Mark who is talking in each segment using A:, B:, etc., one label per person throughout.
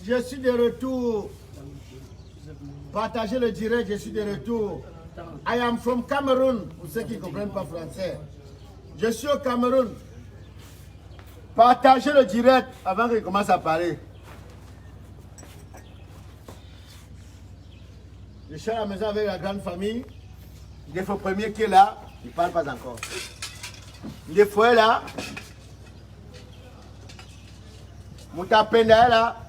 A: Je suis de retour. Partagez le direct, je suis de retour. I am from Cameroun, pour ceux qui ne comprennent pas français. Je suis au Cameroun. Partagez le direct avant qu'il commence à parler. Je suis à la maison avec la grande famille. Il faut premier qui est là, il ne parle pas encore. Il faut est là. Moutapenda est là.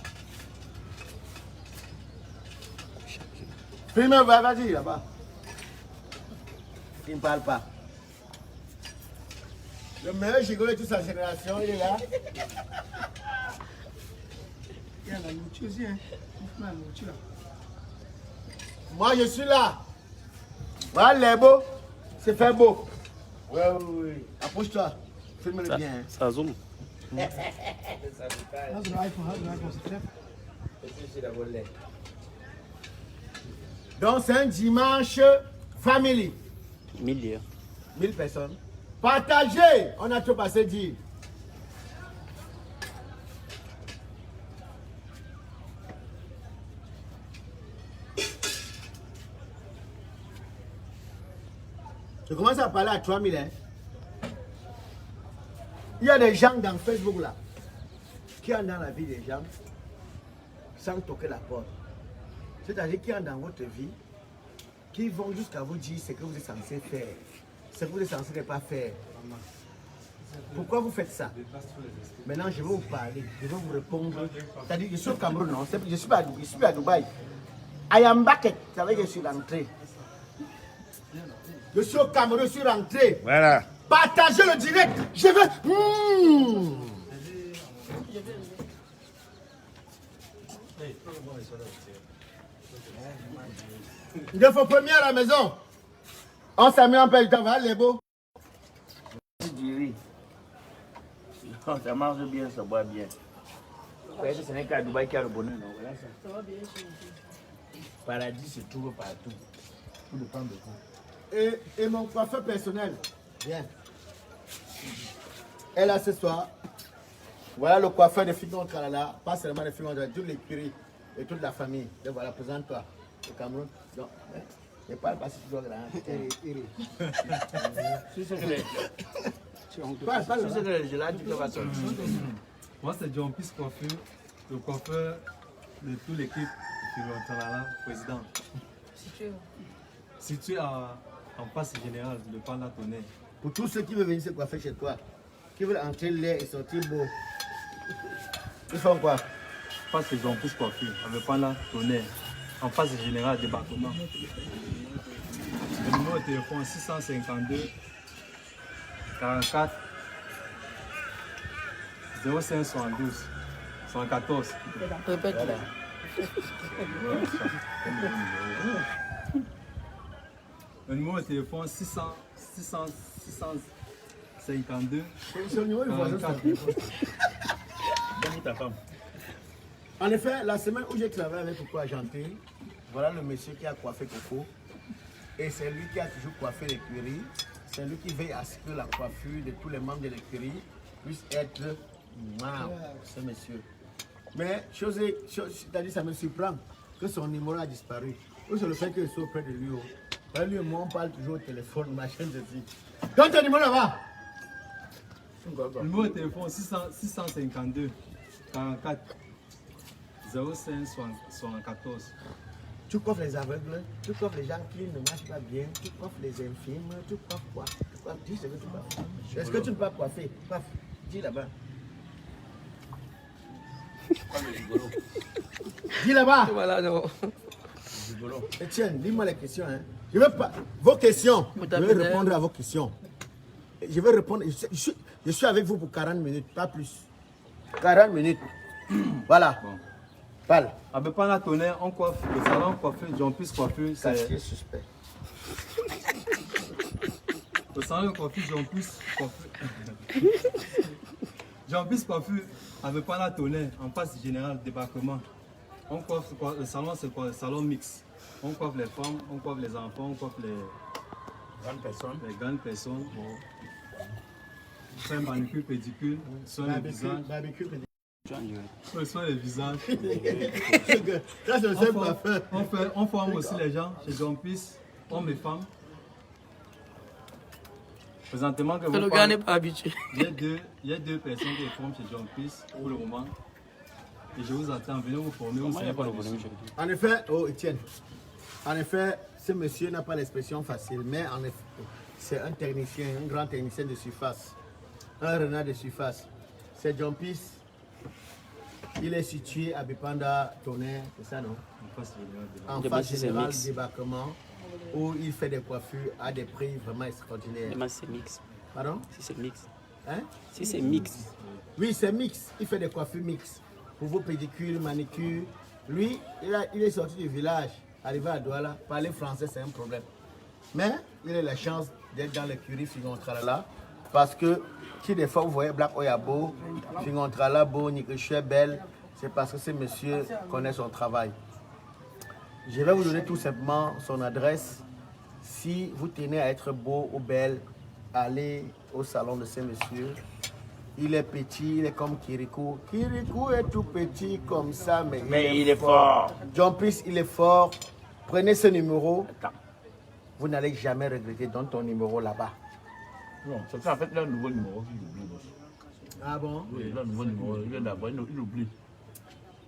A: Filme, vas-y là-bas. Il ne parle pas. Le meilleur gigolo de toute sa génération, il est là. Il y a la nourriture aussi, hein. Moi, je suis là. Voilà, les beaux. C'est fait beau. Oui, oui, oui. Approche-toi. Filme-le bien. Hein.
B: Ça zoom.
A: Donc, c'est un dimanche family.
B: 1000
A: personnes. Partagez. On a tout passé dire. Je commence à parler à 3000. Hein. Il y a des gens dans Facebook là qui entrent dans la vie des gens sans toquer la porte. C'est-à-dire qui entrent dans votre vie, qui vont jusqu'à vous dire ce que vous êtes censé faire, ce que vous êtes censé ne pas faire. Pourquoi vous faites ça? Maintenant, je vais vous parler, je vais vous répondre. C'est-à-dire, je suis au Cameroun, non? Je suis à Dubaï. I am back, ça veut dire que je suis rentré. Je suis au Cameroun, je suis rentré.
B: Voilà.
A: Partagez le direct. Je veux. Il faut premier à la maison. On s'est mis en paix, ça va, les beaux.
C: Non, ça marche bien, ça boit bien. Ce n'est qu'à Dubaï qui a le bonheur, non? Voilà ça. Ça va bien chez vous. Paradis se trouve partout. Tout dépend de vous.
A: Et mon coiffeur personnel. Bien. Et là ce soir, voilà le coiffeur de Figon Kalala, pas seulement de Figon, de toute l'écurie et toute la famille. Et voilà, présente-toi au Cameroun. Donc, ne parle pas si tu dois grand.
D: Moi, c'est John Peace Coiffure, le coiffeur de toute l'équipe Figon Kalala, président. Situé en face générale de Panda-Tonnerre.
A: Pour tous ceux qui veulent venir se coiffer chez toi, qui veulent entrer l'air et sortir beau, ils font quoi?
D: Face John Peace Coiffure, avec Panda-Tonnerre, en face générale débarquement. Le numéro de téléphone 652 44 05 72 114.
B: Répète.
D: Le numéro de téléphone 652
A: C'est le numéro du voisin.
D: 44.
A: En effet, la semaine où j'ai travaillé avec Coco Argenté, voilà le monsieur qui a coiffé Coco. Et c'est lui qui a toujours coiffé l'écurie. C'est lui qui veille à ce que la coiffure de tous les membres de l'écurie puisse être wow, ce monsieur. Mais c'est-à-dire ça me surprend que son numéro a disparu. Ou c'est le fait que je sois auprès de lui. Lui et moi, on parle toujours au téléphone, machin de dit. Donne ton numéro là-bas.
D: Le numéro de téléphone 652 44 05 74.
A: Tu coiffes les aveugles, tu coiffes les gens qui ne marchent pas bien, tu coiffes les infirmes, tu coiffes quoi? Tu coiffes, dis ce que tu coiffes. Est-ce que tu ne peux pas coiffer? Coiffe, dis là-bas. Dis là-bas.
B: Voilà, non.
A: Etienne, dis-moi les questions. Hein. Je veux pas. Vos questions. Je vais répondre à vos questions. Je vais répondre. Je suis avec vous pour 40 minutes, pas plus. 40 minutes. Voilà.
D: Bon.
A: Parle.
D: Avec Panda-Tonnerre, on coiffe le salon coiffure, John Peace Coiffure.
A: C'est suspect.
D: Le salon de coiffure, John Peace Coiffure. John Peace Coiffure avec Panda-Tonnerre, en face générale débarquement. On coiffe, le salon, c'est quoi? Le salon mix. On coiffe les femmes, on coiffe les enfants, on coiffe les
A: Grande personne.
D: les grandes personnes. On fait manucure, pédicure, soin de visage.
A: Barbecue,
D: Ce sont les visages.
A: Ça, c'est le seul coiffeur.
D: On forme aussi les gens chez Jean-Pis, hommes et femmes. Présentement, que
B: Le gars n'est pas habitué.
D: il y a deux personnes qui forment chez Jean-Pis pour le moment. Et je vous attends, venez vous former, vous savez pas le volume.
A: En effet, oh Étienne, en effet, ce monsieur n'a pas l'expression facile, mais en effet, c'est un technicien, un grand technicien de surface, un renard de surface. C'est Jean-Pis. Il est situé à Bipanda, Tonnerre, c'est ça non? En face générale du débarquement, où il fait des coiffures à des prix vraiment extraordinaires.
B: Demain c'est mix.
A: Pardon?
B: Si c'est mix.
A: Hein?
B: Si c'est mix.
A: Oui, c'est mix. Il fait des coiffures mixtes. Pour vos pédicures, manicures. Lui, il est sorti du village, arrivé à Douala. Parler français, c'est un problème. Mais il a la chance d'être dans l'écurie Fingontrala. Parce que si des fois vous voyez Black Oyabo, Fingontrala, Beau, Nikriché, Belle, c'est parce que ce monsieur connaît son travail. Je vais vous donner tout simplement son adresse. Si vous tenez à être beau ou belle, allez au salon de ce monsieur. Il est petit, il est comme Kirikou. Kirikou est tout petit comme ça, mais
C: il est fort.
A: Jean-Pis, il est fort. Prenez ce numéro. Vous n'allez jamais regretter. Donne ton numéro là-bas.
C: Non, c'est ça, en fait, là, un nouveau numéro qu'il oublie.
A: Ah bon?
C: Oui, là, un nouveau numéro, il vient d'avoir, il oublie.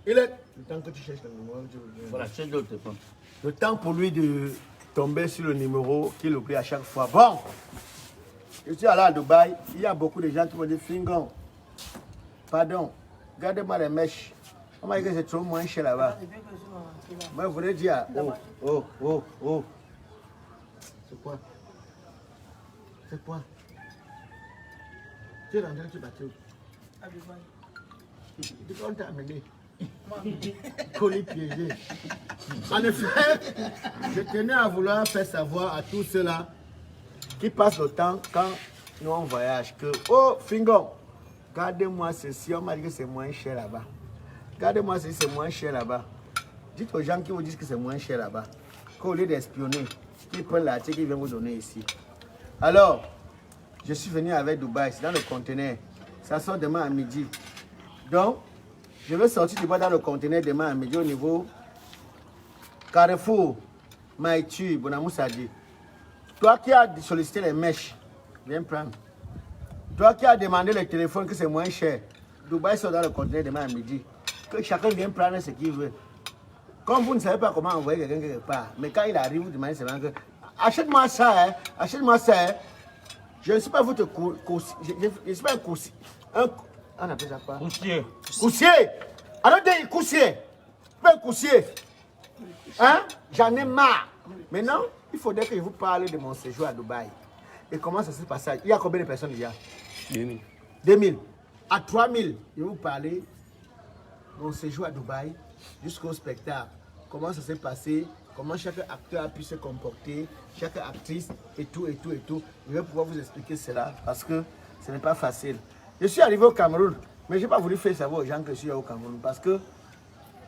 A: Il est... Le temps que tu cherches le numéro,
C: Voilà, change le téléphone.
A: le temps pour lui de tomber sur le numéro qu'il oublie à chaque fois. Bon, je suis allé à Dubaï. Il y a beaucoup de gens qui m'ont dit Fingon, pardon, gardez-moi les mèches. On m'a dit que c'est trop moins cher là-bas. Moi, je voulais dire, oh. C'est quoi? C'est quoi? Tu es rentré, tu battu. Tu comptes t'amener. Colis piégé. En effet, je tenais à vouloir faire savoir à tous ceux-là qui passent le temps quand nous on voyage que, oh, Fingon, gardez-moi ceci, on m'a dit que c'est moins cher là-bas. Gardez-moi ceci, c'est moins cher là-bas. Dites aux gens qui vous disent que c'est moins cher là-bas, qu'au lieu d'espionner, ils prennent l'article qu'ils viennent vous donner ici. Alors, je suis venu avec Dubaï, c'est dans le conteneur. Ça sort demain à midi. Donc, je vais sortir du bois dans le conteneur demain à midi au niveau Carrefour, Maïtu, Bonamou Sadi. Toi qui as sollicité les mèches, viens prendre. Toi qui as demandé le téléphone que c'est moins cher, Dubaï sort dans le conteneur demain à midi. Que chacun vienne prendre ce qu'il veut. Comme vous ne savez pas comment envoyer quelqu'un quelque part, mais quand il arrive, vous demandez seulement que achète-moi ça, hein, achète-moi ça. Hein. Je ne sais pas votre coursier. Je ne sais pas un coursier. On appelle ça quoi?
C: Coussier.
A: Coursier. Alors, coursier. Pas un coursier. Hein? J'en ai marre. Maintenant, il faudrait que je vous parle de mon séjour à Dubaï. Et comment ça s'est passé? Il y a combien de personnes déjà?
B: 2000.
A: 2000. À 3000, je vais vous parler de mon séjour à Dubaï jusqu'au spectacle. Comment ça s'est passé? Comment chaque acteur a pu se comporter, chaque actrice et tout. Je vais pouvoir vous expliquer cela parce que ce n'est pas facile. Je suis arrivé au Cameroun, mais je n'ai pas voulu faire savoir aux gens que je suis au Cameroun parce que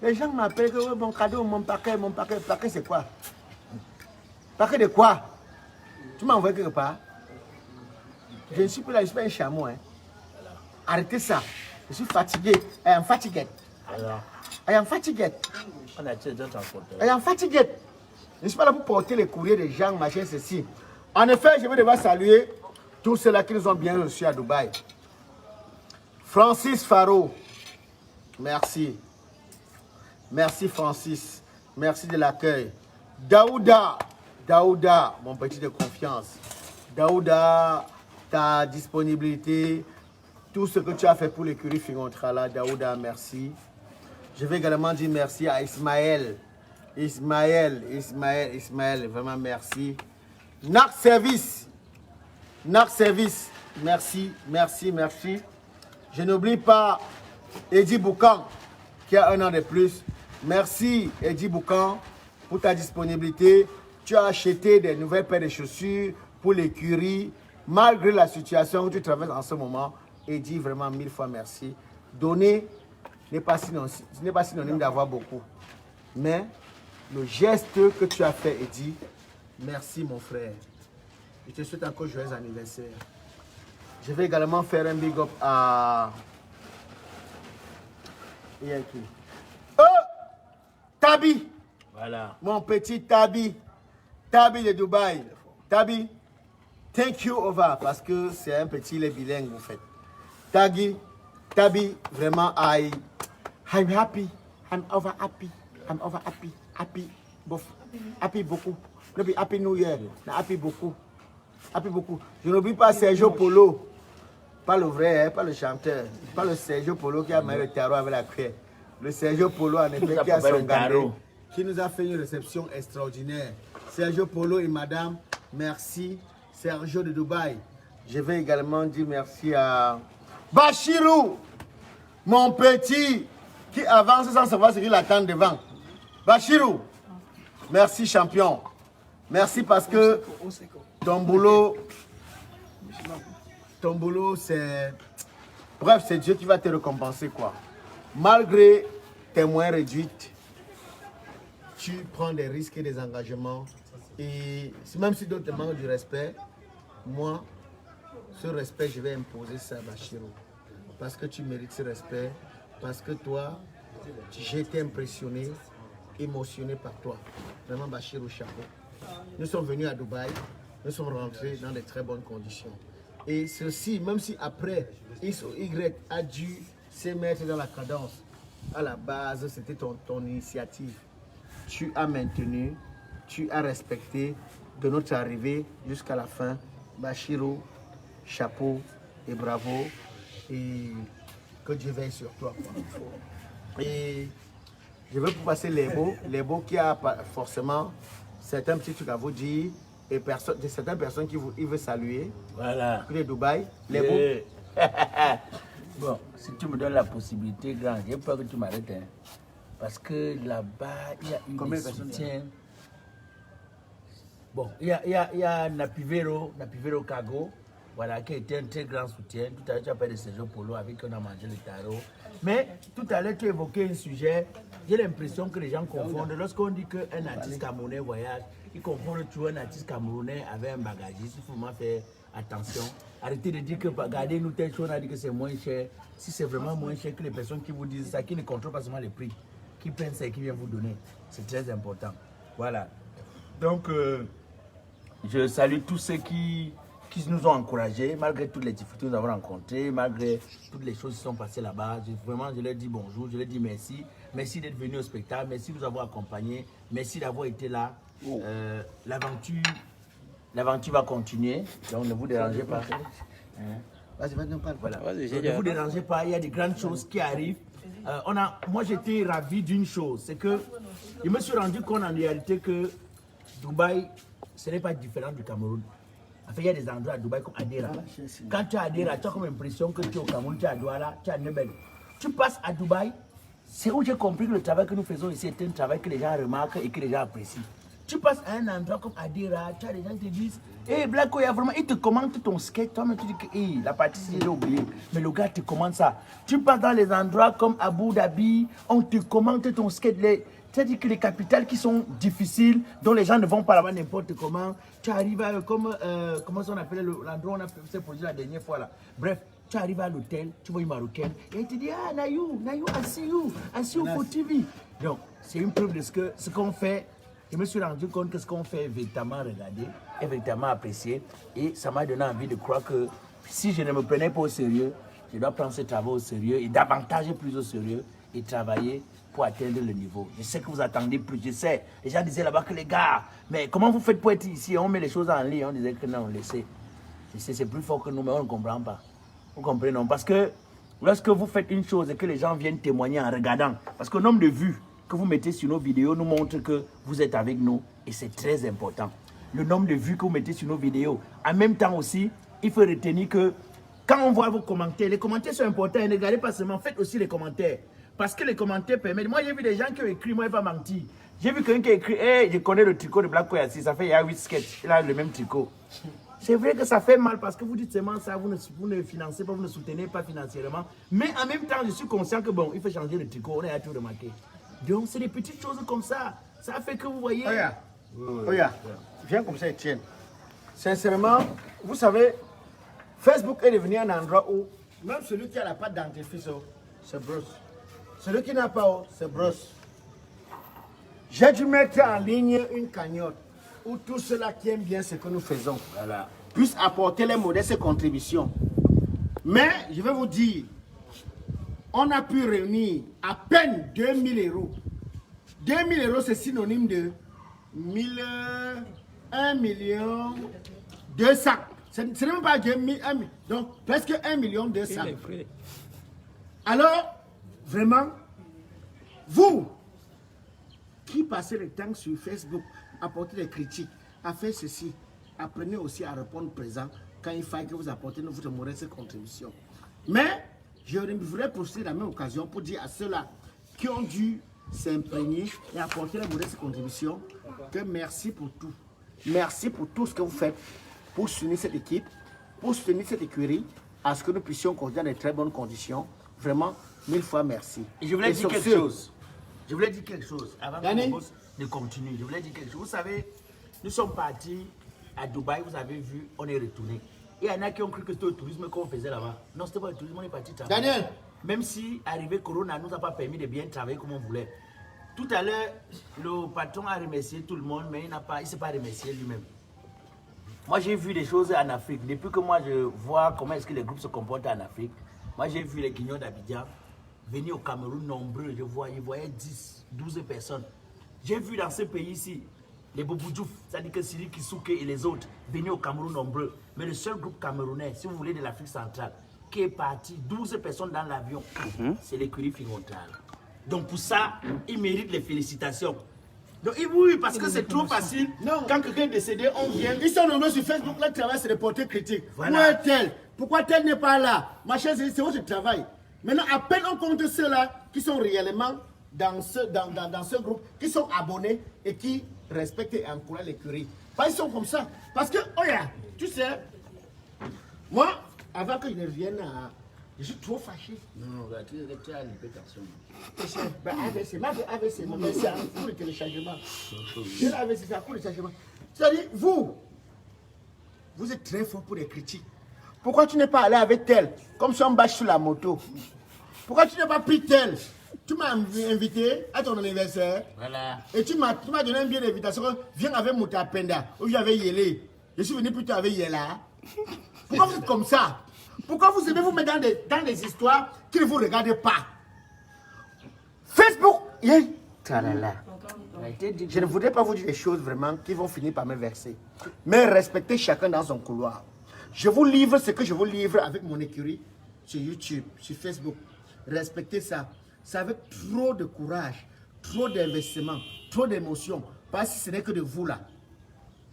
A: les gens m'appellent que oh, mon cadeau, mon paquet, c'est quoi? Paquet de quoi? Tu m'as envoyé quelque part? Je ne suis plus là, je ne suis pas un chameau. Hein. Arrêtez ça. Je suis fatigué. I am fatigued. I am fatigued.
C: On a tiré d'autres transporteurs.
A: I am fatigued. Je ne suis pas là pour porter les courriers des gens, machin, ceci. En effet, je vais devoir saluer tous ceux-là qui nous ont bien reçus à Dubaï. Francis Faro, merci. Merci Francis. Merci de l'accueil. Daouda, mon petit de confiance. Daouda, ta disponibilité, tout ce que tu as fait pour l'écurie Fingontrala, Daouda, merci. Je vais également dire merci à Ismaël. Ismaël, vraiment merci. NAC Service, merci. Je n'oublie pas Eddie Boucan, qui a 1 an de plus. Merci Eddie Boucan pour ta disponibilité. Tu as acheté des nouvelles paires de chaussures pour l'écurie, malgré la situation que tu traverses en ce moment. Eddie, vraiment 1000 fois merci. Donner n'est pas synonyme d'avoir beaucoup. Mais le geste que tu as fait, Eddie, merci mon frère. Je te souhaite encore joyeux anniversaire. Je vais également faire un big up à Il y a qui? Oh! Tabi!
C: Voilà.
A: Mon petit Tabi. Tabi de Dubaï. Tabi, thank you over parce que c'est un petit lait bilingue en fait. Tabi, vraiment, I'm happy. I'm over happy. I'm over happy. Happy, bof. Happy beaucoup. No be happy New Year. Na happy beaucoup. Happy beaucoup. Je n'oublie pas Sergio Polo. Pas le vrai, hein, pas le chanteur. Pas le Sergio Polo qui a mis le tarot avec la cuillère. Le Sergio Polo, en effet, qui a son gardé, qui nous a fait une réception extraordinaire. Sergio Polo et madame, merci. Sergio de Dubaï. Je vais également dire merci à Bachirou, mon petit, qui avance sans savoir ce qu'il attend devant. Bachirou, merci champion. Merci parce que ton boulot, c'est... Bref, c'est Dieu qui va te récompenser, quoi. Malgré tes moyens réduits, tu prends des risques et des engagements. Et même si d'autres te manquent du respect, moi, ce respect, je vais imposer ça à Bachirou. Parce que tu mérites ce respect. Parce que toi, j'ai été impressionné, émotionné par toi. Vraiment, Bachirou, chapeau. Nous sommes venus à Dubaï. Nous sommes rentrés dans de très bonnes conditions. Et ceci, même si après, X ou Y a dû se mettre dans la cadence, à la base, c'était ton initiative. Tu as maintenu, tu as respecté de notre arrivée jusqu'à la fin. Bachirou, chapeau et bravo. Et que Dieu veille sur toi, quoi. Et je veux vous passer les beaux qui a forcément certains petits trucs à vous dire. Et certaines personnes qui il veut saluer.
C: Voilà.
A: De Dubaï, les beaux.
C: Bon, si tu me donnes la possibilité, grand, j'ai peur que tu m'arrêtes. Hein. Parce que là-bas, il y a eu des soutiens. Bon, il y a Napivero Kago, voilà, qui a été un très grand soutien. Tout à l'heure, tu as parlé de Sergio Polo avec qui on a mangé le tarot. Mais tout à l'heure, tu évoquais un sujet. J'ai l'impression que les gens confondent. Lorsqu'on dit qu'un artiste camerounais voyage, ils confondent toujours un artiste camerounais avec un bagagiste. Il faut vraiment faire attention. Arrêtez de dire que regardez nous telle chose, on a dit que c'est moins cher. Si c'est vraiment moins cher que les personnes qui vous disent ça, qui ne contrôlent pas seulement les prix, qui prennent ça et qui viennent vous donner. C'est très important. Voilà. Donc, je salue tous ceux qui nous ont encouragés, malgré toutes les difficultés que nous avons rencontrées, malgré toutes les choses qui sont passées là-bas. Vraiment, je leur dis bonjour, je leur dis merci. Merci d'être venu au spectacle, merci de nous avoir accompagnés, merci d'avoir été là. L'aventure va continuer, donc ne vous dérangez pas. Voilà. Ne vous dérangez pas, il y a des grandes choses qui arrivent. Moi, j'étais ravi d'une chose, c'est que je me suis rendu compte en réalité que Dubaï, ce n'est pas différent du Cameroun. En fait, il y a des endroits à Dubaï comme Adera. Quand tu es à Adera, tu as comme l'impression que tu es au Cameroun, tu es à Douala, tu es à Nebel. Tu passes à Dubaï, c'est où j'ai compris que le travail que nous faisons ici est un travail que les gens remarquent et que les gens apprécient. Tu passes à un endroit comme Adera, tu as des gens qui te disent hey, Blacko, il y a vraiment, il te commande ton skate, toi-même tu dis que hey, la partie c'est oublié, mais le gars te commande ça. Tu passes dans les endroits comme Abu Dhabi, on te commande ton skate. C'est-à-dire que les capitales qui sont difficiles, dont les gens ne vont pas là-bas n'importe comment, tu arrives à, comment on appelle l'endroit où on a fait ce projet la dernière fois là. Bref, tu arrives à l'hôtel, tu vois une Marocaine, et elle te dit ah Nayou, I see you for TV. Donc, c'est une preuve de ce qu'on fait. Je me suis rendu compte que ce qu'on fait est véritablement regardé, est véritablement apprécié. Et ça m'a donné envie de croire que si je ne me prenais pas au sérieux, je dois prendre ce travail au sérieux et davantage plus au sérieux et travailler pour atteindre le niveau. Je sais que vous attendez plus, je sais. Les gens disaient là-bas que les gars, mais comment vous faites pour être ici? On met les choses en ligne, on disait que non, laissez. C'est plus fort que nous, mais on ne comprend pas. Vous comprenez, non? Parce que lorsque vous faites une chose et que les gens viennent témoigner en regardant, parce que le nombre de vues que vous mettez sur nos vidéos nous montre que vous êtes avec nous et c'est très important. Le nombre de vues que vous mettez sur nos vidéos. En même temps aussi, il faut retenir que quand on voit vos commentaires, les commentaires sont importants. Ne regardez pas seulement, faites aussi les commentaires. Parce que les commentaires permettent. Moi, j'ai vu des gens qui ont écrit, moi, il va mentir. J'ai vu quelqu'un qui a écrit, hey, je connais le tricot de Black Koyassi, ça fait il y a 8 sketchs, il a le même tricot. C'est vrai que ça fait mal parce que vous dites seulement ça, vous ne financez pas, vous ne soutenez pas financièrement. Mais en même temps, je suis conscient que bon, il faut changer le tricot, on a tout remarqué. Donc, c'est des petites choses comme ça. Ça fait que vous voyez.
A: Regarde, viens comme ça, Etienne. Sincèrement, vous savez, Facebook est devenu un endroit où même celui qui a la pâte dentifrice, c'est brosse. Celui qui n'a pas, c'est brosse. J'ai dû mettre en ligne une cagnotte où tous ceux-là qui aiment bien ce que nous faisons puissent apporter les modestes contributions. Mais je vais vous dire, on a pu réunir à peine 2000 euros. 2000 euros, c'est synonyme de 1 million 200. Ce n'est même pas 2 000, donc presque 1 million 200. Alors, vraiment, vous qui passez le temps sur Facebook, apportez des critiques, à faire ceci, apprenez aussi à répondre présent quand il faille que vous apportez votre modeste contribution. Mais, je voudrais profiter de la même occasion pour dire à ceux-là qui ont dû s'imprégner et apporter la modeste contribution que merci pour tout. Merci pour tout ce que vous faites pour soutenir cette équipe, pour soutenir cette écurie, à ce que nous puissions conduire dans de très bonnes conditions. Vraiment, 1000 fois merci.
C: Et je voulais dire quelque chose. Je voulais dire quelque chose. Avant de continuer, je voulais dire quelque chose. Vous savez, nous sommes partis à Dubaï, vous avez vu, on est retourné. Et il y en a qui ont cru que c'était le tourisme qu'on faisait là-bas. Non, c'était pas le tourisme, on est parti travailler.
A: Daniel!
C: Même si arrivé Corona ne nous a pas permis de bien travailler comme on voulait. Tout à l'heure, le patron a remercié tout le monde, mais il ne s'est pas remercié lui-même. Moi, j'ai vu des choses en Afrique. Depuis que moi, je vois comment est-ce que les groupes se comportent en Afrique, moi, j'ai vu les Guignols d'Abidjan venir au Cameroun nombreux. Ils voyaient 10, 12 personnes. J'ai vu dans ce pays-ci, les Boboudjouf, c'est-à-dire que Siri Kisuke et les autres, venir au Cameroun nombreux. Mais le seul groupe camerounais, si vous voulez, de l'Afrique centrale, qui est parti, 12 personnes dans l'avion, c'est l'écurie Fingontral. Donc pour ça, il mérite les félicitations. Donc oui, parce que c'est trop facile. Non. Quand quelqu'un est décédé, on vient.
A: Ils sont nombreux sur Facebook, leur travail c'est de porter critique.
C: Voilà.
A: Où est-elle? Pourquoi tel n'est pas là? Machin, c'est votre travail. Maintenant, à peine on compte ceux-là qui sont réellement dans ce groupe, qui sont abonnés et qui respectent et encouragent l'écurie. Ils sont comme ça. Parce que, oh yeah, tu sais, moi, avant que je ne vienne à... Je suis trop fâché.
C: Non, tu as l'hypertension.
A: AVC, mais c'est un coup de téléchargement. J'ai l'AVC, c'est un coup de téléchargement. C'est-à-dire, vous êtes très fort pour les critiques. Pourquoi tu n'es pas allé avec tel, comme si on bâche sur la moto? Pourquoi tu n'as pas pris tel? Tu m'as invité à ton anniversaire.
C: Voilà.
A: Et tu m'as donné un billet d'invitation. Viens avec Moutapenda. Ou viens avec Yélé. Je suis venu plutôt avec Yéla. Pourquoi vous êtes comme ça? Pourquoi vous aimez vous mettre dans des histoires qui ne vous regardent pas? Facebook, je ne voudrais pas vous dire des choses vraiment qui vont finir par me verser. Mais respectez chacun dans son couloir. Je vous livre ce que je vous livre avec mon écurie sur YouTube, sur Facebook. Respectez ça. C'est avec trop de courage, trop d'investissement, trop d'émotion. Parce que ce n'est que de vous là.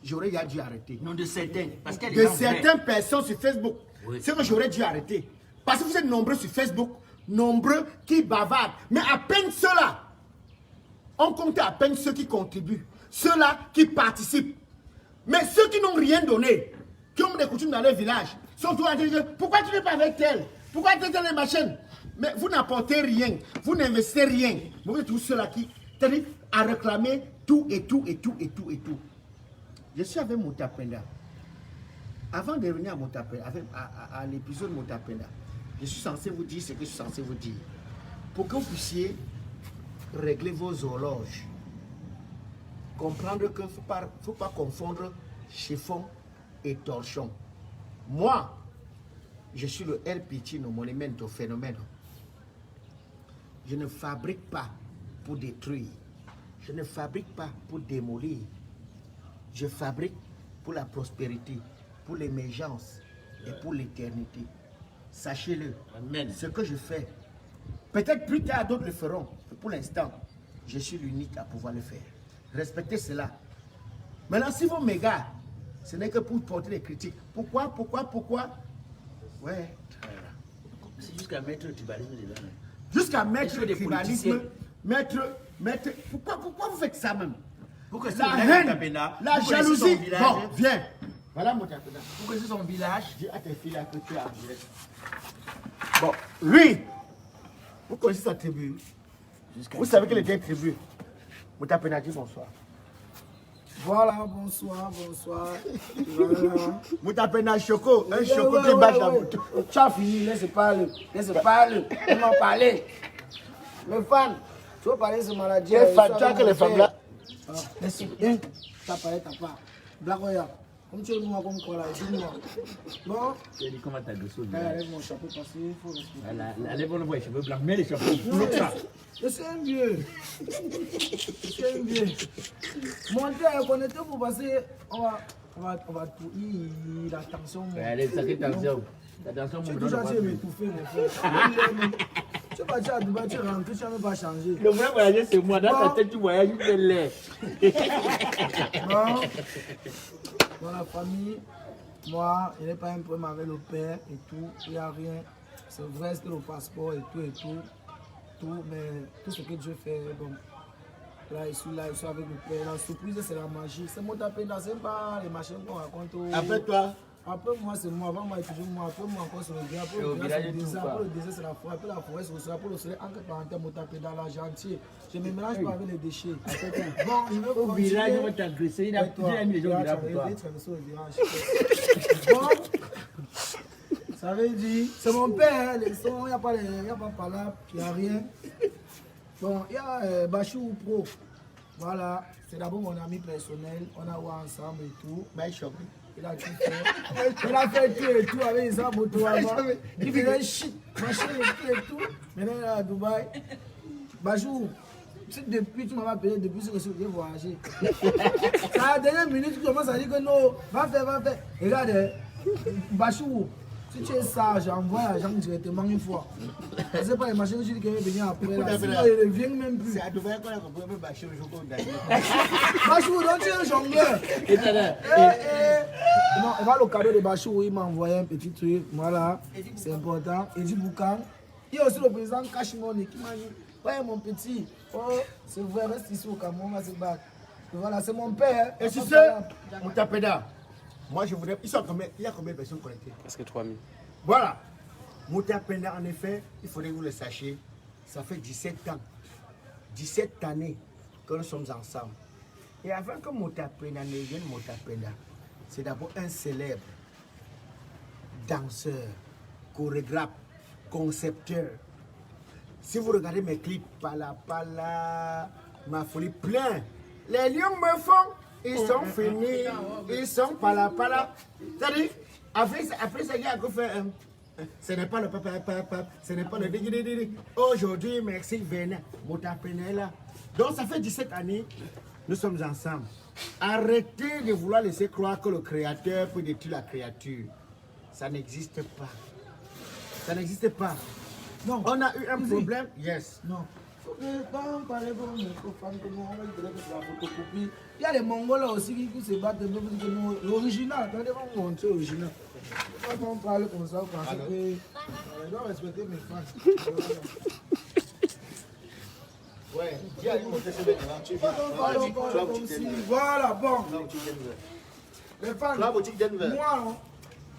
A: J'aurais dû arrêter.
C: Non, de certains. Parce qu'il y a
A: De
C: des gens
A: certaines personnes sur Facebook.
C: Oui.
A: C'est que j'aurais dû arrêter. Parce que vous êtes nombreux sur Facebook, nombreux qui bavardent. Mais à peine ceux-là, on compte à peine ceux qui contribuent, ceux-là qui participent. Mais ceux qui n'ont rien donné, qui ont des coutumes dans leur village, sont tous en train de dire, pourquoi tu n'es pas avec tel? Pourquoi tu es dans les machines? Mais vous n'apportez rien, vous n'investissez rien. Vous êtes tous ceux-là qui, c'est-à-dire à réclamer tout et tout et tout et tout et tout. Je suis avec Moutapenda. Avant de revenir à l'épisode Moutapenda, je suis censé vous dire ce que je suis censé vous dire. Pour que vous puissiez régler vos horloges. Comprendre qu'il ne faut pas confondre chiffon et torchon. Moi, je suis le El Piccino Monumento Phénomène. Je ne fabrique pas pour détruire. Je ne fabrique pas pour démolir. Je fabrique pour la prospérité, pour l'émergence et pour l'éternité. Sachez-le, ce que je fais, peut-être plus tard d'autres le feront, mais pour l'instant, je suis l'unique à pouvoir le faire. Respectez cela. Maintenant, si vous m'égarez, ce n'est que pour porter des critiques. Pourquoi? Ouais.
C: C'est jusqu'à mettre le tribalisme dedans.
A: Jusqu'à mettre le tribalisme, mettre... Pourquoi vous faites ça même?
C: Pour que
A: La haine, la jalousie. Bon, viens. Voilà mon tapena.
C: Pour que c'est son village.
A: Dis à tes filles là que tu es en direct. Bon, lui, vous connaissez sa tribu. Vous savez qu'elle était tribu. Mon tapena dit bonsoir.
E: Voilà, bonsoir. Voilà.
A: Mon tapena choco, un choco qui bâche la moto.
E: Tu as fini, laisse parler. On va parler. Mes fans, tu veux parler de ce maladie?
A: Quel facteur que les femmes là?
E: Merci. T'as parlé, t'as pas. Black Oya. Comme tu es noir comme quoi là, dis-moi. Bon?
C: Tu as dit comment t'as dessous?
E: Lève mon chapeau parce qu'il faut respecter.
C: La lèvre, on voit les cheveux blancs. Mets les chapeaux.
E: Je suis un vieux. Je suis un vieux. Montez, connectez-vous parce qu'on va tout. La tension.
C: Allez, ça fait tension. La tension,
E: Tu es
C: mon
E: toujours
C: bras.
E: à m'étouffer, mon frère. Tu es parti à Dubaï, tu es rentré, tu n'as même pas changé.
C: Le vrai voyager, c'est moi. Dans ta tête, tu voyages, tu fais l'air.
E: Non. Dans la famille, moi, il n'est pas un problème avec le père et tout. Il n'y a rien. C'est vrai, c'était le passeport et tout et tout. Tout, mais tout ce que Dieu fait, bon. Là, je suis avec le père. La surprise, c'est la magie. C'est mon tapé là, c'est pas les machins qu'on raconte.
A: Après toi?
E: Après moi, c'est moi. Avant moi, c'est toujours moi. Après moi, encore, c'est le bien. Après le village, c'est le désert. Après le désert, c'est la forêt. Après la forêt, c'est le soleil. Après le soleil, entre parenthèses, mon tapé dans la gentille. Je ne me mélange pas avec les déchets. Bon, je vais
C: Au
E: continuer.
C: village, on va t'agresser. Il a mis les gens au village pour toi.
E: Bon, ça veut dire, c'est mon père, les sons, il n'y a pas palabre, il n'y a rien. Bon, il y a Bachou Pro. Voilà, c'est d'abord mon ami personnel, on a joué ensemble et tout. Il a tout fait. Il a fait tout et tout avec les arbres autour avant. Il faisait shit, machin et tout. Maintenant, il est à Dubaï. Bachou, depuis tu m'as appelé, depuis que je suis voyager. C'est à la dernière minute que tu commences à dire que non, va faire. Regarde, Bachou. Si tu es sage, envoie l'argent directement une fois. Je ne sais pas les machines que tu dis qu'il va venir après. Là. Sinon, il ne vient même plus.
A: C'est à Dubaï qu'on a compris un peu Bachou le jour qu'on a dit.
E: Bachou, donc tu es un jongleur. Non, il va le cadeau de Bachou, il m'a envoyé un petit truc. Voilà, c'est important. Eddie Boukan. Il y a aussi le président Kashimoni qui m'a dit ouais, mon petit, oh, c'est vrai, reste ici au Cameroun, on va se battre. Voilà, c'est mon père.
A: Et tu sais, Moutapeda, moi je voudrais. Il y a combien de personnes connectées?
B: Presque 3000.
A: Voilà. Moutapeda, en effet, il faudrait que vous le sachiez, ça fait 17 ans, 17 années que nous sommes ensemble. Et avant que Moutapeda ne vienne Moutapeda, c'est d'abord un célèbre danseur, chorégraphe, concepteur. Si vous regardez mes clips, Pala, ma folie, plein. Les lions me font, ils sont finis, ils sont Pala. C'est-à-dire, après ça, il y a qu'on fait ce n'est pas le papa, ce n'est pas le digi. Aujourd'hui, merci, venez, Moutapeda. Donc, ça fait 17 années, nous sommes ensemble. Arrêtez de vouloir laisser croire que le créateur peut détruire la créature. Ça n'existe pas. Ça n'existe pas.
E: Non.
A: On a eu un problème. Yes.
E: Non. Quand on parlait comme microphone, comme on va dire que c'est la photocopie. Il y a les Mongols là aussi qui se battent l'original. Quand on montre l'original. Quand on parle comme ça, on pense que je dois respecter mes fans.
A: Ouais. Dis à lui montrer ce vêtement. Tu
E: parle comme si. Voilà, bon. Les fans, moi,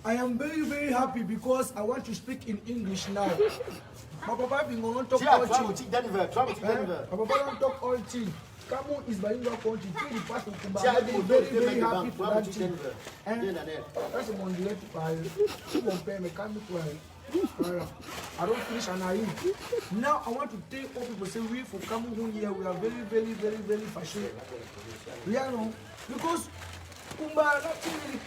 E: I am very, very happy because I want to speak in English now. My papa is going to talk all things. My papa don't talk all things. Cameroon is bilingual country. Till the past of Cuba, I am very, very happy for that thing. That's mon direct parler. Si mon père me calme toi. I don't finish and I eat. Now I want to tell all people say we for Cameroon here we are very, very, very, very passionate. Yeah, no, because Kumba,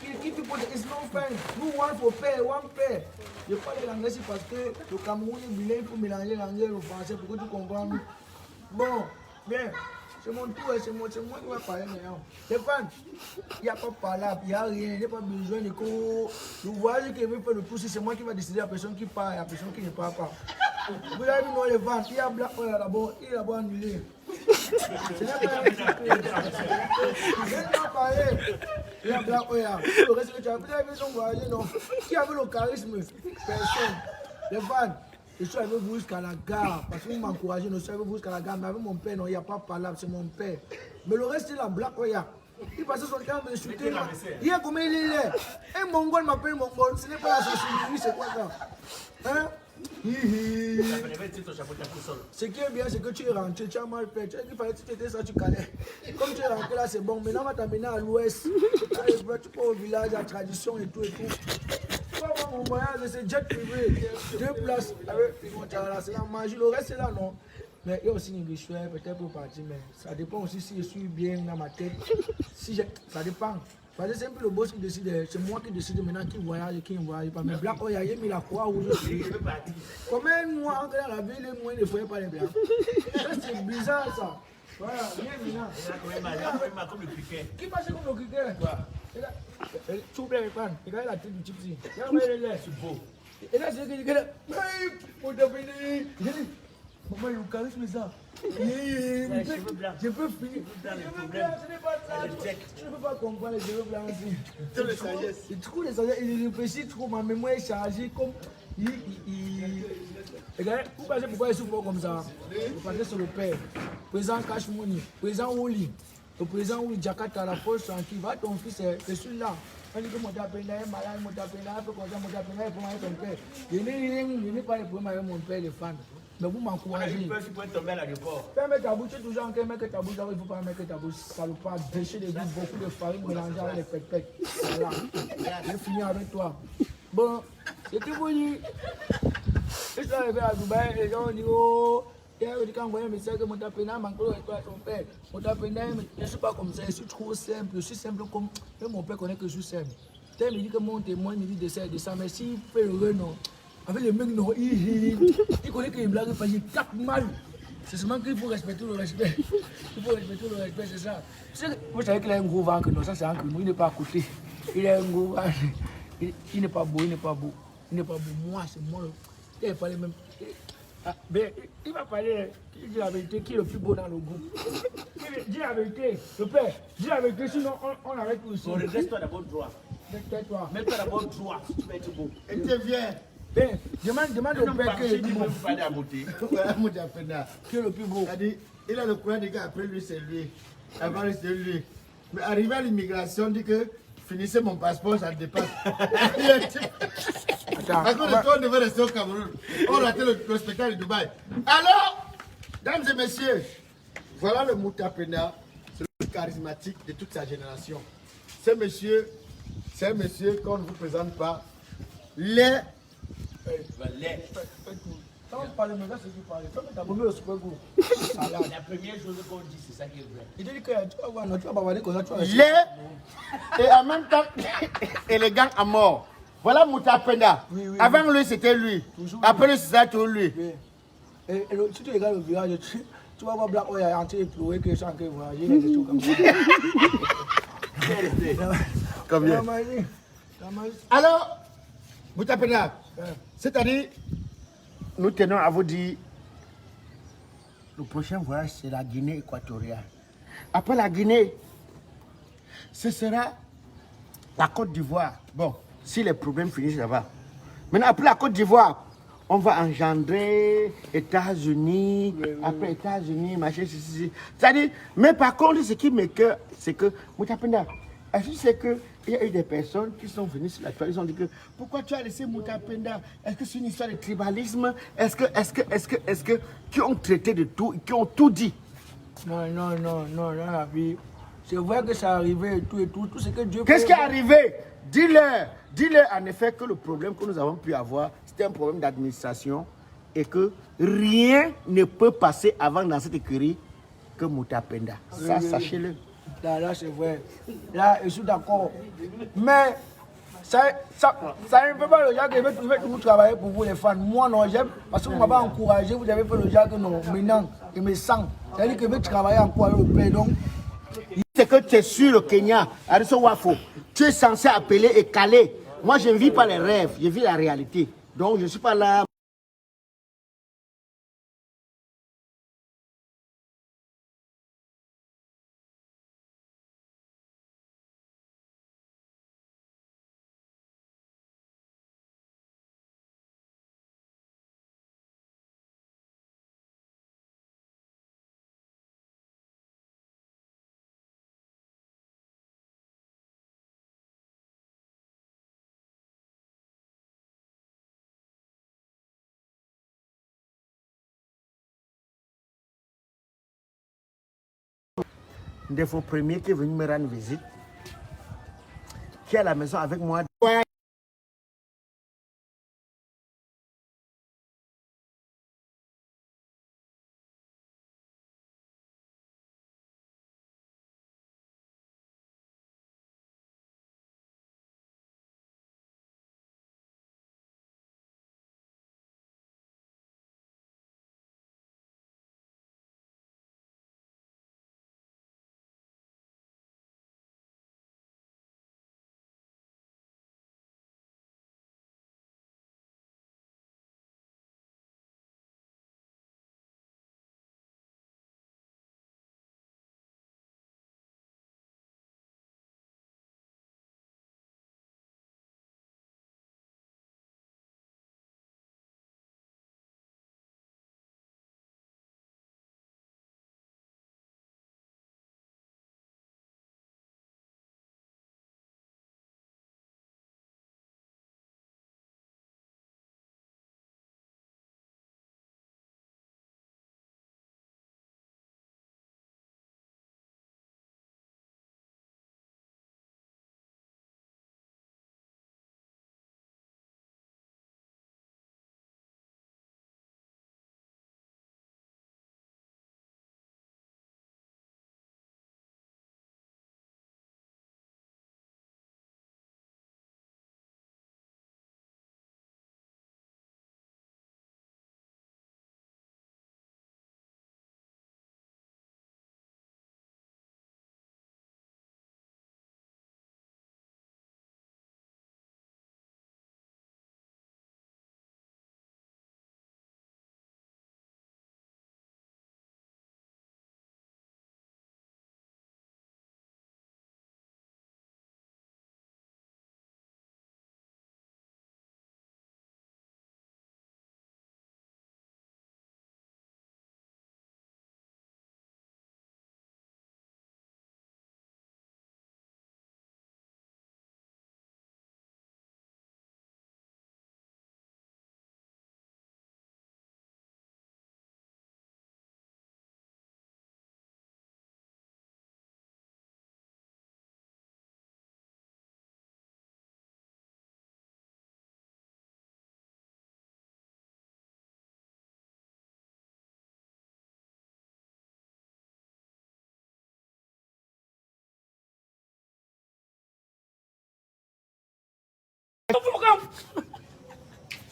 E: if people is no friend. Nous one for pair, one pair. Je parle l'anglais parce que le Cameroun est bilingue pour mélanger l'anglais et le français pour que tu comprennes. Bon, bien. C'est mon tour, c'est moi qui vais parler maintenant. Les fans, il n'y a pas de palabre, il n'y a rien, il n'y a pas besoin de quoi. Le voyage qui veut faire le tour, c'est moi qui va décider la personne qui parle et la personne qui ne parle pas. Vous avez vu, non, les fans, il y a Black Oya là-bas, il est là-bas annulé. Ce n'est pas un petit peu. Il vient de parler. Il y a Black Oya. Le reste que tu as vu, vous avez vu son voyage, non. Qui avait le charisme? Personne. Les fans. Je suis avec vous jusqu'à la gare, parce que vous m'encouragez, je suis avec vous jusqu'à la gare, mais avec mon père, non, il n'y a pas de palabre, c'est mon père. Mais le reste, c'est la Black Oya. Il passait son temps à me chuter. Il y a combien il est là? Un Mongol m'appelle Mongol, ce n'est pas la société, c'est quoi ça? Hein? Ce qui est bien, c'est que tu es rentré, tu as mal fait. Tu as dit que tu étais ça, tu calais. Comme tu es rentré là, c'est bon. Maintenant, on va t'amener à l'ouest. Tu pars au village, la tradition et tout et tout. Mon voyage, c'est jet privé. 2 places avec c'est la magie. Le reste, c'est là, non. Mais il y a aussi une guichette, peut-être pour partir, mais ça dépend aussi si je suis bien dans ma tête. Ça dépend. Parce que c'est un peu le boss qui décide, c'est moi qui décide maintenant qui voyage et qui ne voyage pas. Mais Black, il a mis la croix où je suis. Combien de mois encore dans la ville, les moyens ne font pas les Blacks. Ça, c'est bizarre ça. Voilà, viens maintenant.
C: Comme le cricket.
E: Qui passe comme le cricket? Tu oublies les pannes. Regarde la tête du gypsy. Regarde les c'est beau. Et là, c'est que je dis, mon tapé, maman, il y a un charisme ça. Je peux finir. Les cheveux blancs, ce n'est pas ça. Je ne peux pas comprendre les cheveux blancs aussi. C'est trop les sagesses. Il réfléchit trop, ma mémoire est chargée comme. Regardez, vous pensez pourquoi il souffre comme ça? Vous pensez sur le père. Président Cash Money, président Oli, le président Oli Jakarta, la force tranquille. Va ton fils, c'est celui-là. On dit que mon tapéna est malade, mon tapéna fait comme ça, mon tapéna est pour moi ton père. Je n'ai pas les problèmes avec mon père, les fans. Mais vous m'encouragez.
C: Tu peux tomber à l'aéroport.
E: Fais ta bouche, tu es toujours en train de mettre ta bouche, il ne faut pas mettre ta bouche. Ça ne pas déchirer des goûts, beaucoup de farine mélangée avec les pètes. Voilà. Je finis avec toi. Bon, c'est tout pour dire. Je suis arrivé à Dubaï, les gens ont dit, oh, quand on voit un message que mon tapéna manque avec toi, ton père. Mon tapéna, je ne suis pas comme ça, je suis trop simple. Je suis simple comme. Même mon père connaît que je suis simple. Il me dit que mon témoin me dit de ça, mais s'il fait le renom. Avec les mecs, non, il connaît qu'il blague pas, il tape mal. C'est seulement qu'il faut respecter le respect. Il faut respecter le respect, c'est ça. Vous savez qu'il a un gros ventre, non, ça c'est un clou, il n'est pas à côté. Il a un gros ventre. Il n'est pas beau, il n'est pas beau. Il n'est pas beau. Moi, c'est moi. Il va parler même. Il va parler, il dit la vérité, qui est le plus beau dans le groupe. Dis la vérité, le père, dis la vérité, sinon on arrête tout ici.
C: Reste-toi d'abord droit.
E: Reste-toi.
C: Mets-toi d'abord droit si tu veux être beau.
A: Et tu viens.
E: Ben, demande au père qui est le plus beau.
A: Voilà, mon Japena.
E: Qui est le plus beau.
A: Il a le courage de gars, après lui, c'est lui. Avant lui, c'est lui. Mais arrivé à l'immigration, il dit que finissez mon passeport, ça dépasse.
E: Attends.
A: À cause de toi, on devait rester au Cameroun. On ratait le spectacle de Dubaï. Alors, dames et messieurs, voilà le Moutapena, c'est le plus charismatique de toute sa génération. C'est un monsieur qu'on ne vous présente pas. Les. Quand on parle de ça, c'est ce qu'il parle. Fais-moi ta bombe au super goût.
C: La première chose qu'on dit, c'est ça qui est vrai.
E: Il dit que tu vas voir, tu vas pas parler comme ça, tu vas.
A: Les. Et en même temps, élégant à mort. Voilà Moutapena.
E: Oui, oui,
A: avant lui, c'était lui.
E: Toujours
A: Après lui, c'est toujours lui.
E: Oui. Et si tu regardes le village, tu vas voir Black Oil en train de pleurer que sans que voyager, il y a des trucs comme ça.
A: Combien? Alors, Moutapena, c'est-à-dire, nous tenons à vous dire, le prochain voyage, c'est la Guinée équatoriale. Après la Guinée, ce sera la Côte d'Ivoire. Bon, si les problèmes finissent là-bas. Maintenant, après la Côte d'Ivoire, on va engendrer États-Unis, après États-Unis, machin, ceci. C'est-à-dire, mais par contre, ce qui m'écoeure, c'est que, Moutapena, est-ce que c'est qu'il y a eu des personnes qui sont venues sur la toile, ils ont dit que pourquoi tu as laissé Moutapenda? Est-ce que c'est une histoire de tribalisme? Est-ce que qui ont traité de tout, qui ont tout dit?
E: Non, la vie. C'est vrai que ça arrivait et tout ce que Dieu.
A: Qu'est-ce qui est arrivé? Dis-leur en effet que le problème que nous avons pu avoir, c'était un problème d'administration et que rien ne peut passer avant dans cette écurie que Moutapenda. Ça, sachez-le.
E: Là, c'est vrai. Là, je suis d'accord. Mais ça ne fait pas le genre que je vais toujours travailler pour vous, les fans. Moi, non, j'aime. Parce que vous m'avez encouragé, vous avez fait le genre que non, maintenant, je me sens. C'est-à-dire que je vais travailler encore avec le père. Donc,
A: c'est que tu es sur le Kenya, Ariso Wafo. Tu es censé appeler et caler. Moi, je ne vis pas les rêves, je vis la réalité. Donc, je ne suis pas là. Un de vos premiers qui est venu me rendre visite, qui est à la maison avec moi.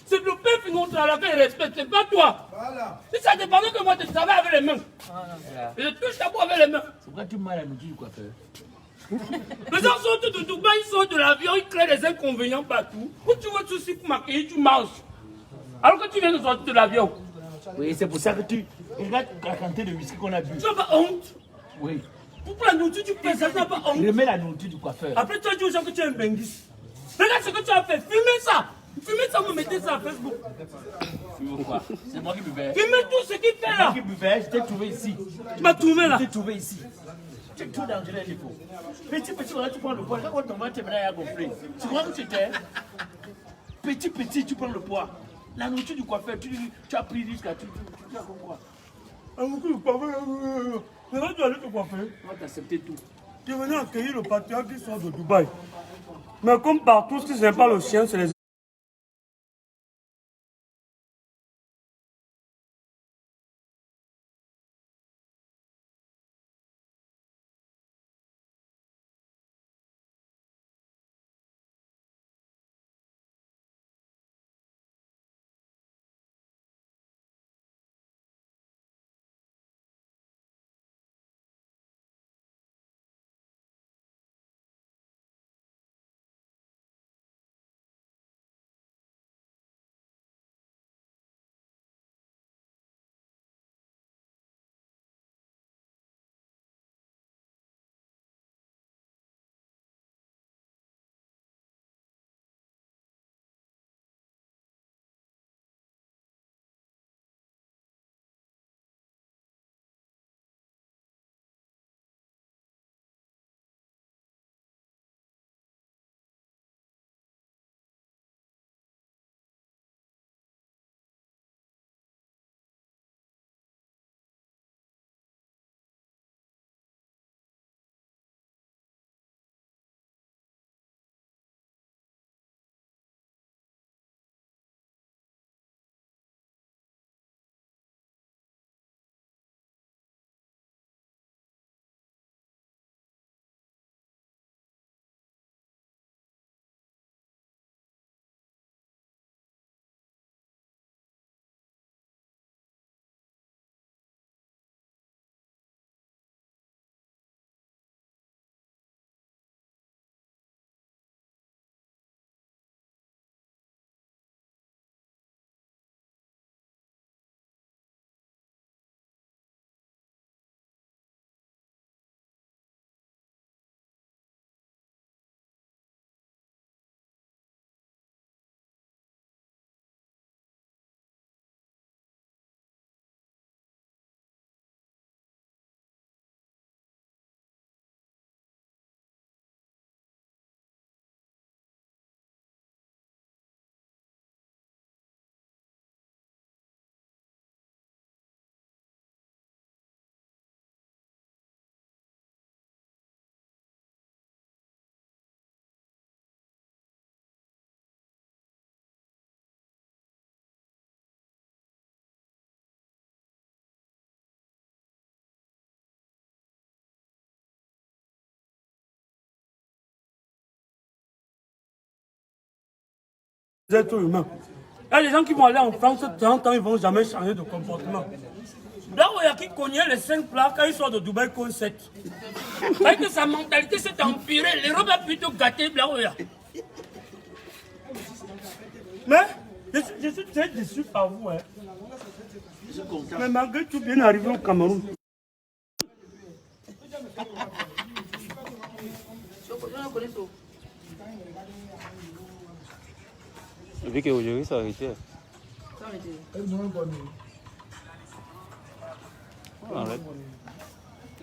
F: C'est le père qui à laquelle il respecte, c'est pas toi.
E: Voilà.
F: Si ça dépendait que moi, tu travailles avec les mains. Et je touche ta peau avec les mains.
C: C'est pourquoi tu m'as la nourriture du coiffeur.
F: Les gens sortent de Dubaï, ils sortent de l'avion, ils créent des inconvénients partout. Où tu veux tout pour m'accueillir, tu manges. Alors que tu viens de sortir de l'avion.
C: Oui, c'est pour ça que tu regardes la quantité de whisky qu'on a bu.
F: Tu n'as pas honte.
C: Oui.
F: Pour la nourriture, tu payes ça, tu n'as pas honte.
C: Remets la nourriture du coiffeur.
F: Après, tu as dit aux gens que tu es un benguis. Regarde ce que tu as fait. Filmez ça. Filmez ça, vous mettez ça à Facebook.
C: Quoi? C'est moi qui buvais.
F: Filmez tout ce qu'il fait
C: C'est
F: là.
C: moi qui buvais, je t'ai trouvé ici.
F: Tu m'as trouvé là.
C: Je t'ai trouvé ici. Tu es tout dangereux, il faut. Petit, tu prends le poids. Quand ton mari te met à gonfler, tu crois que tu étais petit, tu prends le poids. La nourriture du coiffeur, tu as pris jusqu'à tu as comme quoi?
F: Maintenant, tu allais te coiffer.
C: On va t'accepter tout.
F: Tu es venu accueillir le patriarche qui sort de Dubaï. Mais comme partout, ce qui n'est pas le chien, c'est les... êtres humains. Il y a des gens qui vont aller en France, 30 ans, ils ne vont jamais changer de comportement. Là où il y a qui connaît les 5 plats, quand ils sortent de Dubaï, qu'on 7. Parce que sa mentalité s'est empirée. L'Europe a plutôt gâté là où il y a. Mais je suis très déçu par vous. Hein. Mais malgré tout, bien arrivé au Cameroun.
B: Vu qu'aujourd'hui, ça a arrêté. On arrête.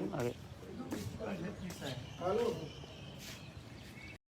B: On arrête.